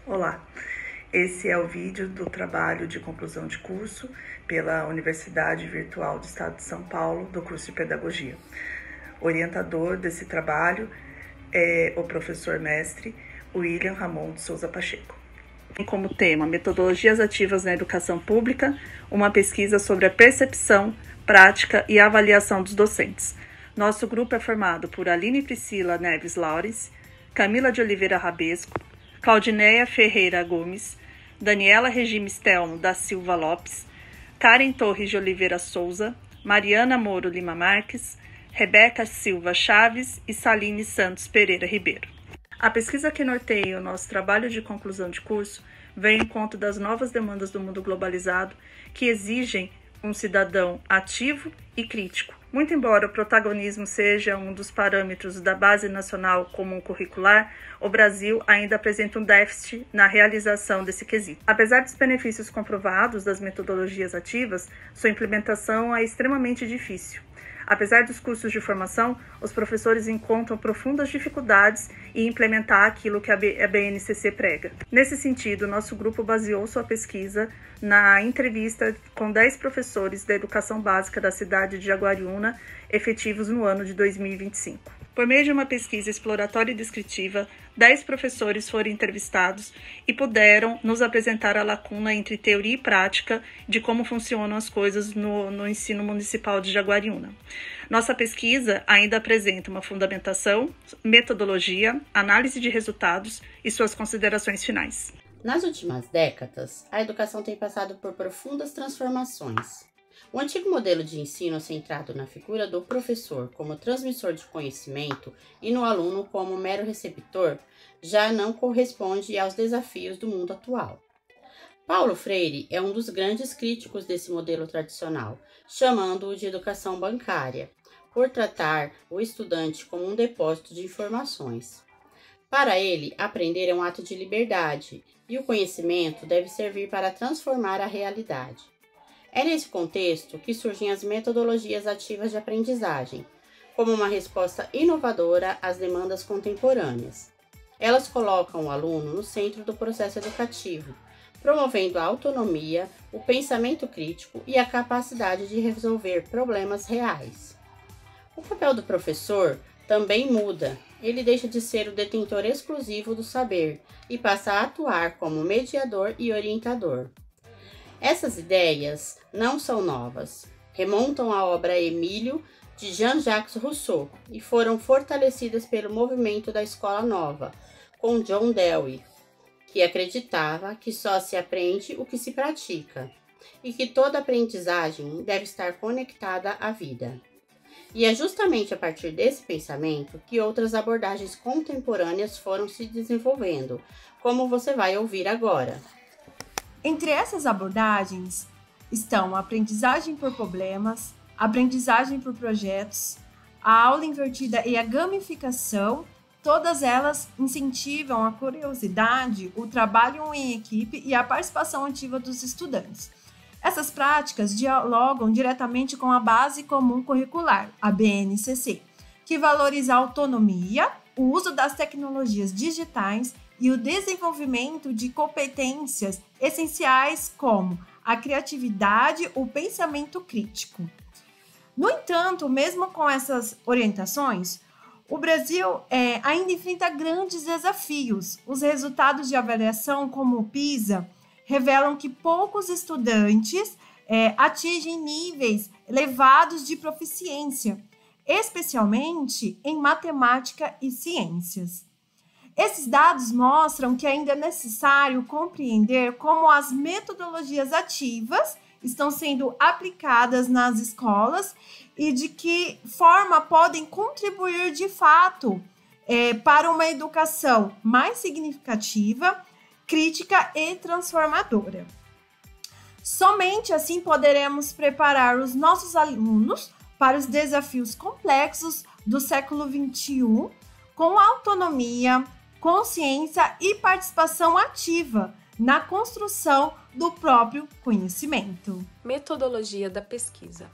Olá, esse é o vídeo do trabalho de conclusão de curso pela Universidade Virtual do Estado de São Paulo, do curso de Pedagogia. O orientador desse trabalho é o professor mestre William Ramon de Souza Pacheco. Tem como tema Metodologias Ativas na Educação Pública, uma pesquisa sobre a percepção, prática e avaliação dos docentes. Nosso grupo é formado por Aline Priscila Neves Laurens, Camila de Oliveira Rabesco, Claudineia Ferreira Gomes, Daniela Regimes Telmo da Silva Lopes, Karen Torres de Oliveira Souza, Mariana Moro Lima Marques, Rebeca Silva Chaves e Saline Santos Pereira Ribeiro. A pesquisa que norteia o nosso trabalho de conclusão de curso vem em conta das novas demandas do mundo globalizado que exigem um cidadão ativo e crítico. Muito embora o protagonismo seja um dos parâmetros da Base Nacional Comum Curricular, o Brasil ainda apresenta um déficit na realização desse quesito. Apesar dos benefícios comprovados das metodologias ativas, sua implementação é extremamente difícil. Apesar dos cursos de formação, os professores encontram profundas dificuldades em implementar aquilo que a BNCC prega. Nesse sentido, nosso grupo baseou sua pesquisa na entrevista com 10 professores da educação básica da cidade de Jaguariúna, efetivos no ano de 2025. Por meio de uma pesquisa exploratória e descritiva, 10 professores foram entrevistados e puderam nos apresentar a lacuna entre teoria e prática de como funcionam as coisas no ensino municipal de Jaguariúna. Nossa pesquisa ainda apresenta uma fundamentação, metodologia, análise de resultados e suas considerações finais. Nas últimas décadas, a educação tem passado por profundas transformações. O antigo modelo de ensino centrado na figura do professor como transmissor de conhecimento e no aluno como mero receptor já não corresponde aos desafios do mundo atual. Paulo Freire é um dos grandes críticos desse modelo tradicional, chamando-o de educação bancária, por tratar o estudante como um depósito de informações. Para ele, aprender é um ato de liberdade e o conhecimento deve servir para transformar a realidade. É nesse contexto que surgem as metodologias ativas de aprendizagem, como uma resposta inovadora às demandas contemporâneas. Elas colocam o aluno no centro do processo educativo, promovendo a autonomia, o pensamento crítico e a capacidade de resolver problemas reais. O papel do professor também muda. Ele deixa de ser o detentor exclusivo do saber e passa a atuar como mediador e orientador. Essas ideias não são novas, remontam à obra Emílio, de Jean-Jacques Rousseau, e foram fortalecidas pelo movimento da Escola Nova, com John Dewey, que acreditava que só se aprende o que se pratica, e que toda aprendizagem deve estar conectada à vida. E é justamente a partir desse pensamento que outras abordagens contemporâneas foram se desenvolvendo, como você vai ouvir agora. Entre essas abordagens estão a aprendizagem por problemas, a aprendizagem por projetos, a aula invertida e a gamificação. Todas elas incentivam a curiosidade, o trabalho em equipe e a participação ativa dos estudantes. Essas práticas dialogam diretamente com a Base Comum Curricular, a BNCC, que valoriza a autonomia, o uso das tecnologias digitais e o desenvolvimento de competências essenciais como a criatividade, o pensamento crítico. No entanto, mesmo com essas orientações, o Brasil ainda enfrenta grandes desafios. Os resultados de avaliação, como o PISA, revelam que poucos estudantes atingem níveis elevados de proficiência, especialmente em matemática e ciências. Esses dados mostram que ainda é necessário compreender como as metodologias ativas estão sendo aplicadas nas escolas e de que forma podem contribuir de fato para uma educação mais significativa, crítica e transformadora. Somente assim poderemos preparar os nossos alunos para os desafios complexos do século XXI com autonomia, consciência e participação ativa na construção do próprio conhecimento. Metodologia da pesquisa.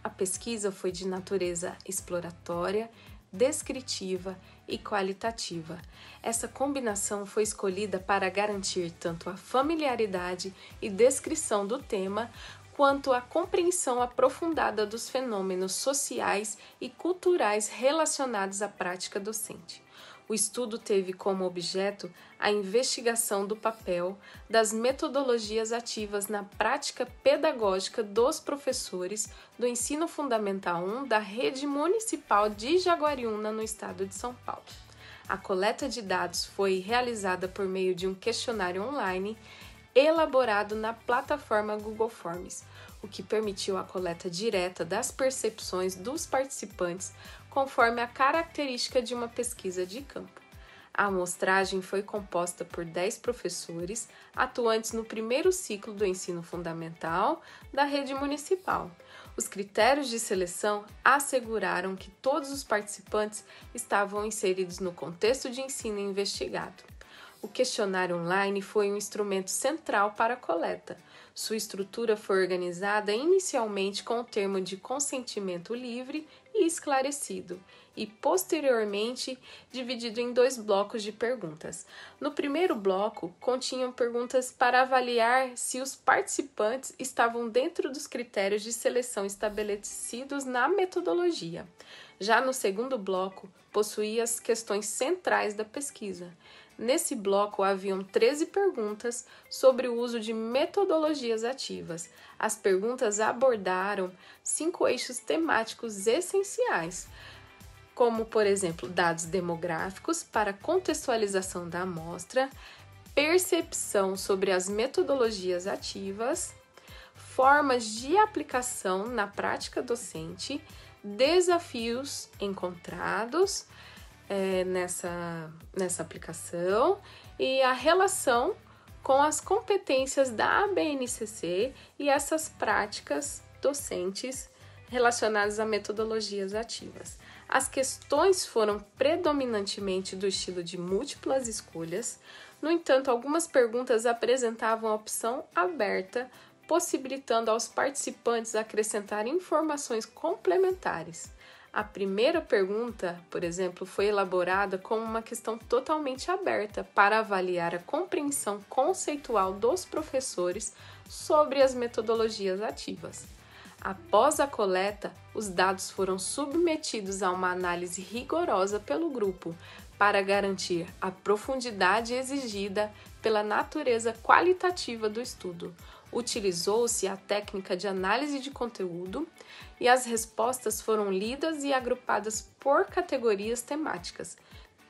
A pesquisa foi de natureza exploratória, descritiva e qualitativa. Essa combinação foi escolhida para garantir tanto a familiaridade e descrição do tema, quanto a compreensão aprofundada dos fenômenos sociais e culturais relacionados à prática docente. O estudo teve como objeto a investigação do papel das metodologias ativas na prática pedagógica dos professores do Ensino Fundamental 1 da Rede Municipal de Jaguariúna, no estado de São Paulo. A coleta de dados foi realizada por meio de um questionário online elaborado na plataforma Google Forms, o que permitiu a coleta direta das percepções dos participantes conforme a característica de uma pesquisa de campo. A amostragem foi composta por 10 professores atuantes no primeiro ciclo do ensino fundamental da rede municipal. Os critérios de seleção asseguraram que todos os participantes estavam inseridos no contexto de ensino investigado. O questionário online foi um instrumento central para a coleta. Sua estrutura foi organizada inicialmente com o termo de consentimento livre e esclarecido, e posteriormente dividido em 2 blocos de perguntas. No primeiro bloco, continham perguntas para avaliar se os participantes estavam dentro dos critérios de seleção estabelecidos na metodologia. Já no segundo bloco, possuía as questões centrais da pesquisa. Nesse bloco, haviam 13 perguntas sobre o uso de metodologias ativas. As perguntas abordaram 5 eixos temáticos essenciais, como, por exemplo, dados demográficos para contextualização da amostra, percepção sobre as metodologias ativas, formas de aplicação na prática docente, desafios encontrados nessa aplicação e a relação com as competências da ABNCC e essas práticas docentes relacionadas a metodologias ativas. As questões foram predominantemente do estilo de múltiplas escolhas, no entanto, algumas perguntas apresentavam a opção aberta, possibilitando aos participantes acrescentar informações complementares. A primeira pergunta, por exemplo, foi elaborada como uma questão totalmente aberta para avaliar a compreensão conceitual dos professores sobre as metodologias ativas. Após a coleta, os dados foram submetidos a uma análise rigorosa pelo grupo para garantir a profundidade exigida pela natureza qualitativa do estudo. Utilizou-se a técnica de análise de conteúdo e as respostas foram lidas e agrupadas por categorias temáticas,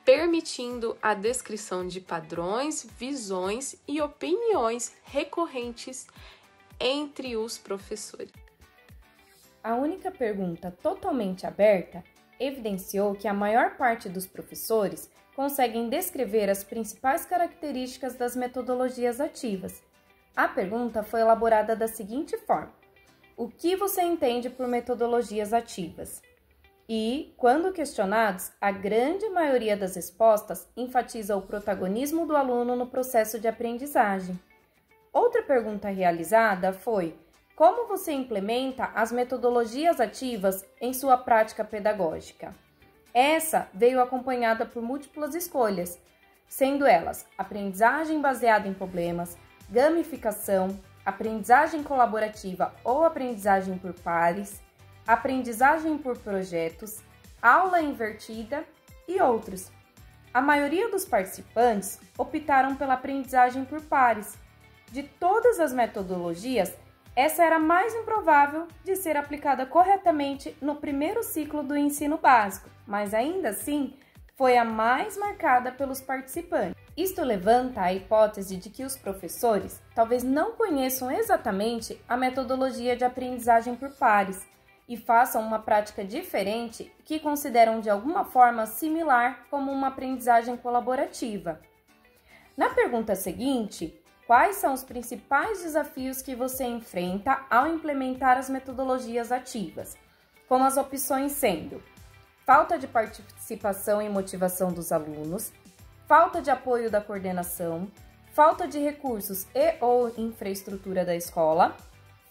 permitindo a descrição de padrões, visões e opiniões recorrentes entre os professores. A única pergunta totalmente aberta evidenciou que a maior parte dos professores conseguem descrever as principais características das metodologias ativas. A pergunta foi elaborada da seguinte forma: o que você entende por metodologias ativas? E, quando questionados, a grande maioria das respostas enfatiza o protagonismo do aluno no processo de aprendizagem. Outra pergunta realizada foi: como você implementa as metodologias ativas em sua prática pedagógica? Essa veio acompanhada por múltiplas escolhas, sendo elas aprendizagem baseada em problemas, gamificação, aprendizagem colaborativa ou aprendizagem por pares, aprendizagem por projetos, aula invertida e outros. A maioria dos participantes optaram pela aprendizagem por pares. De todas as metodologias, essa era a mais improvável de ser aplicada corretamente no primeiro ciclo do ensino básico, mas ainda assim foi a mais marcada pelos participantes. Isto levanta a hipótese de que os professores talvez não conheçam exatamente a metodologia de aprendizagem por pares e façam uma prática diferente que consideram de alguma forma similar como uma aprendizagem colaborativa. Na pergunta seguinte, quais são os principais desafios que você enfrenta ao implementar as metodologias ativas? Com as opções sendo: falta de participação e motivação dos alunos, falta de apoio da coordenação, falta de recursos e/ou infraestrutura da escola,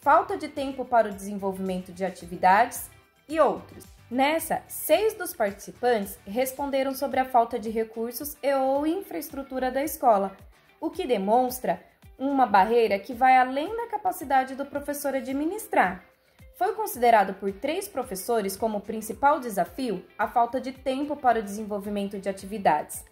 falta de tempo para o desenvolvimento de atividades e outros. Nessa, 6 dos participantes responderam sobre a falta de recursos e ou infraestrutura da escola, o que demonstra uma barreira que vai além da capacidade do professor administrar. Foi considerado por 3 professores como principal desafio a falta de tempo para o desenvolvimento de atividades.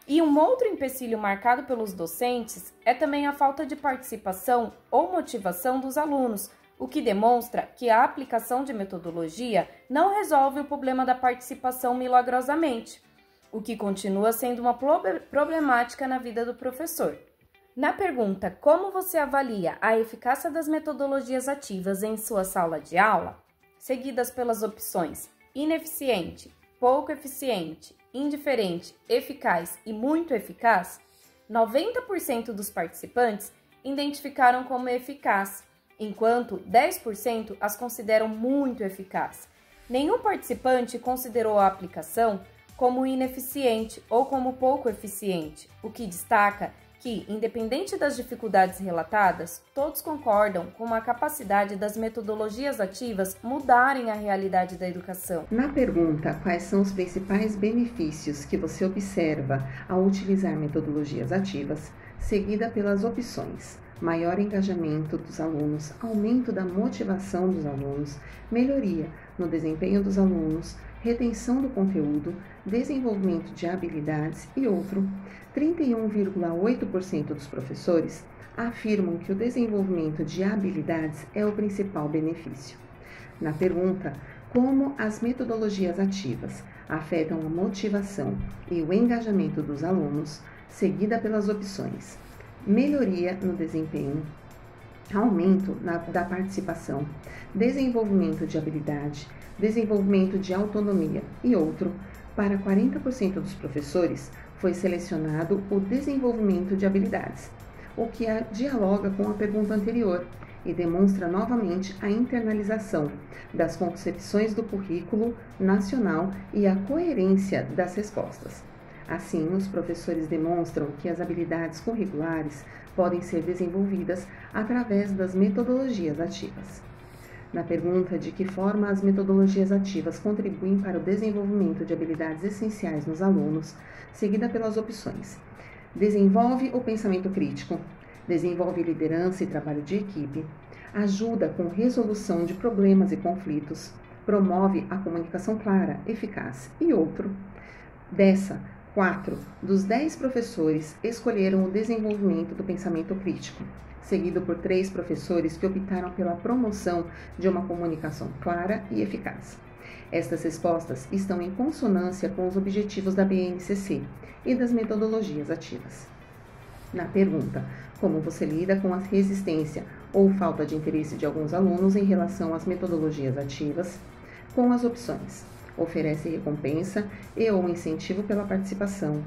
E um outro empecilho marcado pelos docentes é também a falta de participação ou motivação dos alunos, o que demonstra que a aplicação de metodologia não resolve o problema da participação milagrosamente, o que continua sendo uma problemática na vida do professor. Na pergunta como você avalia a eficácia das metodologias ativas em sua sala de aula, seguidas pelas opções ineficiente, pouco eficiente, indiferente, eficaz e muito eficaz, 90% dos participantes identificaram como eficaz, enquanto 10% as consideram muito eficaz. Nenhum participante considerou a aplicação como ineficiente ou como pouco eficiente, o que destaca que, independente das dificuldades relatadas, todos concordam com a capacidade das metodologias ativas mudarem a realidade da educação. Na pergunta quais são os principais benefícios que você observa ao utilizar metodologias ativas, seguida pelas opções maior engajamento dos alunos, aumento da motivação dos alunos, melhoria no desempenho dos alunos, retenção do conteúdo, desenvolvimento de habilidades e outro, 31,8% dos professores afirmam que o desenvolvimento de habilidades é o principal benefício. Na pergunta, como as metodologias ativas afetam a motivação e o engajamento dos alunos, seguida pelas opções melhoria no desempenho, aumento da participação, desenvolvimento de habilidade, desenvolvimento de autonomia e outro, para 40% dos professores foi selecionado o desenvolvimento de habilidades, o que dialoga com a pergunta anterior e demonstra novamente a internalização das concepções do currículo nacional e a coerência das respostas. Assim, os professores demonstram que as habilidades curriculares podem ser desenvolvidas através das metodologias ativas. Na pergunta de que forma as metodologias ativas contribuem para o desenvolvimento de habilidades essenciais nos alunos, seguida pelas opções: desenvolve o pensamento crítico, desenvolve liderança e trabalho de equipe, ajuda com resolução de problemas e conflitos, promove a comunicação clara, eficaz e outro. 4 dos 10 professores escolheram o desenvolvimento do pensamento crítico, seguido por 3 professores que optaram pela promoção de uma comunicação clara e eficaz. Estas respostas estão em consonância com os objetivos da BNCC e das metodologias ativas. Na pergunta, como você lida com a resistência ou falta de interesse de alguns alunos em relação às metodologias ativas, com as opções: oferece recompensa e ou incentivo pela participação,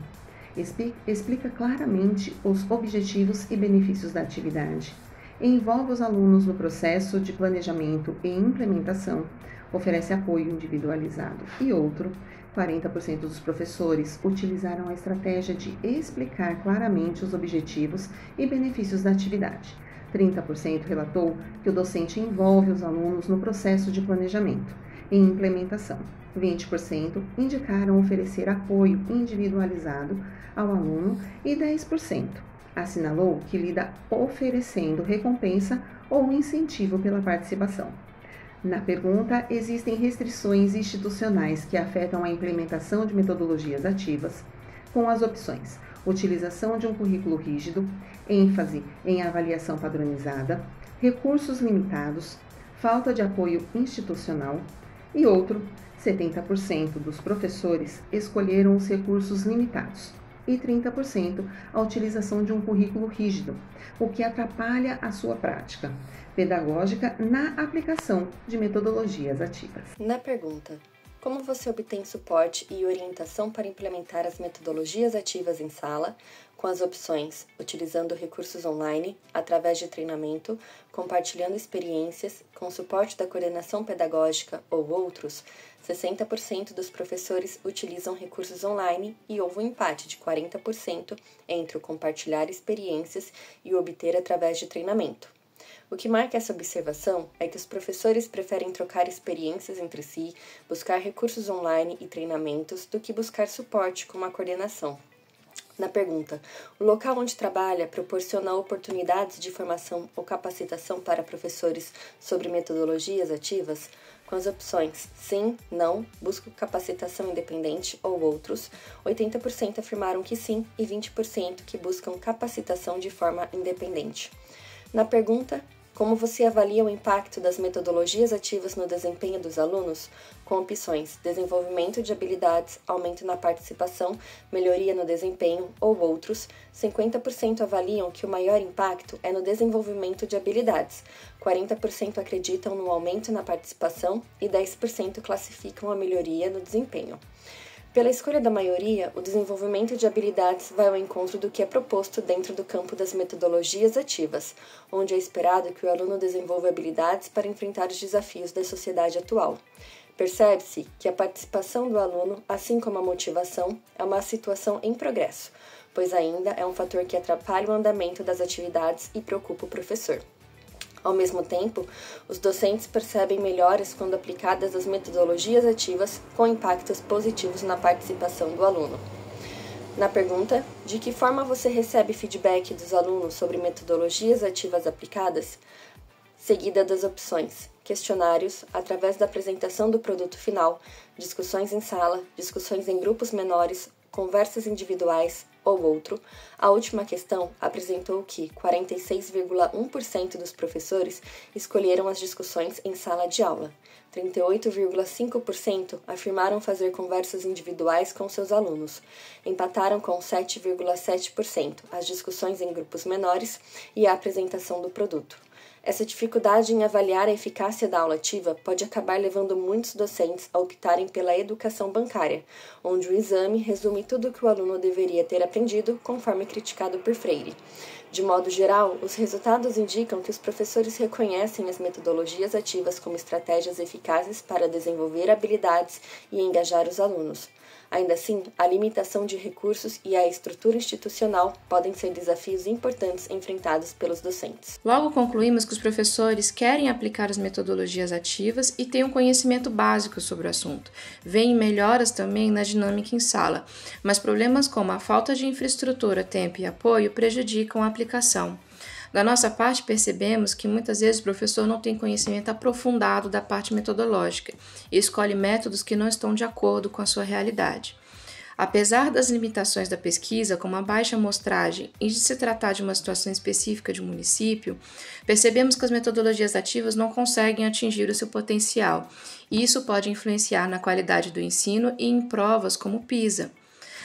explica claramente os objetivos e benefícios da atividade, envolve os alunos no processo de planejamento e implementação, oferece apoio individualizado e outro. 40% dos professores utilizaram a estratégia de explicar claramente os objetivos e benefícios da atividade. 30% relatou que o docente envolve os alunos no processo de planejamento e implementação. 20% indicaram oferecer apoio individualizado ao aluno e 10% assinalou que lida oferecendo recompensa ou incentivo pela participação. Na pergunta, existem restrições institucionais que afetam a implementação de metodologias ativas, com as opções: utilização de um currículo rígido, ênfase em avaliação padronizada, recursos limitados, falta de apoio institucional e outro. 70% dos professores escolheram os recursos limitados e 30% a utilização de um currículo rígido, o que atrapalha a sua prática pedagógica na aplicação de metodologias ativas. Na pergunta, como você obtém suporte e orientação para implementar as metodologias ativas em sala, com as opções utilizando recursos online, através de treinamento, compartilhando experiências, com suporte da coordenação pedagógica ou outros, 60% dos professores utilizam recursos online e houve um empate de 40% entre o compartilhar experiências e o obter através de treinamento. O que marca essa observação é que os professores preferem trocar experiências entre si, buscar recursos online e treinamentos, do que buscar suporte como a coordenação. Na pergunta, o local onde trabalha proporciona oportunidades de formação ou capacitação para professores sobre metodologias ativas? Com as opções sim, não, busco capacitação independente ou outros, 80% afirmaram que sim e 20% que buscam capacitação de forma independente. Na pergunta, como você avalia o impacto das metodologias ativas no desempenho dos alunos? Com opções desenvolvimento de habilidades, aumento na participação, melhoria no desempenho ou outros, 50% avaliam que o maior impacto é no desenvolvimento de habilidades, 40% acreditam no aumento na participação e 10% classificam a melhoria no desempenho. Pela escolha da maioria, o desenvolvimento de habilidades vai ao encontro do que é proposto dentro do campo das metodologias ativas, onde é esperado que o aluno desenvolva habilidades para enfrentar os desafios da sociedade atual. Percebe-se que a participação do aluno, assim como a motivação, é uma situação em progresso, pois ainda é um fator que atrapalha o andamento das atividades e preocupa o professor. Ao mesmo tempo, os docentes percebem melhoras quando aplicadas as metodologias ativas com impactos positivos na participação do aluno. Na pergunta, de que forma você recebe feedback dos alunos sobre metodologias ativas aplicadas? Seguida das opções, questionários, através da apresentação do produto final, discussões em sala, discussões em grupos menores, conversas individuais ou outro, a última questão apresentou que 46,1% dos professores escolheram as discussões em sala de aula, 38,5% afirmaram fazer conversas individuais com seus alunos, empataram com 7,7% as discussões em grupos menores e a apresentação do produto. Essa dificuldade em avaliar a eficácia da aula ativa pode acabar levando muitos docentes a optarem pela educação bancária, onde o exame resume tudo o que o aluno deveria ter aprendido, conforme criticado por Freire. De modo geral, os resultados indicam que os professores reconhecem as metodologias ativas como estratégias eficazes para desenvolver habilidades e engajar os alunos. Ainda assim, a limitação de recursos e a estrutura institucional podem ser desafios importantes enfrentados pelos docentes. Logo concluímos que os professores querem aplicar as metodologias ativas e têm um conhecimento básico sobre o assunto. Veem melhoras também na dinâmica em sala, mas problemas como a falta de infraestrutura, tempo e apoio prejudicam a aplicação. Da nossa parte, percebemos que muitas vezes o professor não tem conhecimento aprofundado da parte metodológica e escolhe métodos que não estão de acordo com a sua realidade. Apesar das limitações da pesquisa, como a baixa amostragem e de se tratar de uma situação específica de um município, percebemos que as metodologias ativas não conseguem atingir o seu potencial, e isso pode influenciar na qualidade do ensino e em provas como o PISA.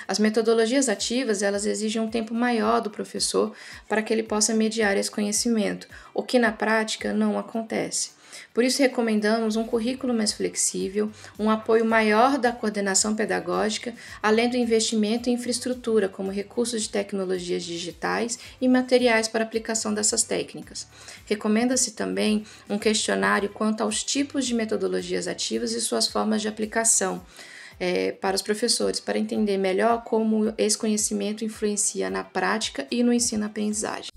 As metodologias ativas, elas exigem um tempo maior do professor para que ele possa mediar esse conhecimento, o que na prática não acontece. Por isso, recomendamos um currículo mais flexível, um apoio maior da coordenação pedagógica, além do investimento em infraestrutura, como recursos de tecnologias digitais e materiais para aplicação dessas técnicas. Recomenda-se também um questionário quanto aos tipos de metodologias ativas e suas formas de aplicação, para os professores, para entender melhor como esse conhecimento influencia na prática e no ensino-aprendizagem.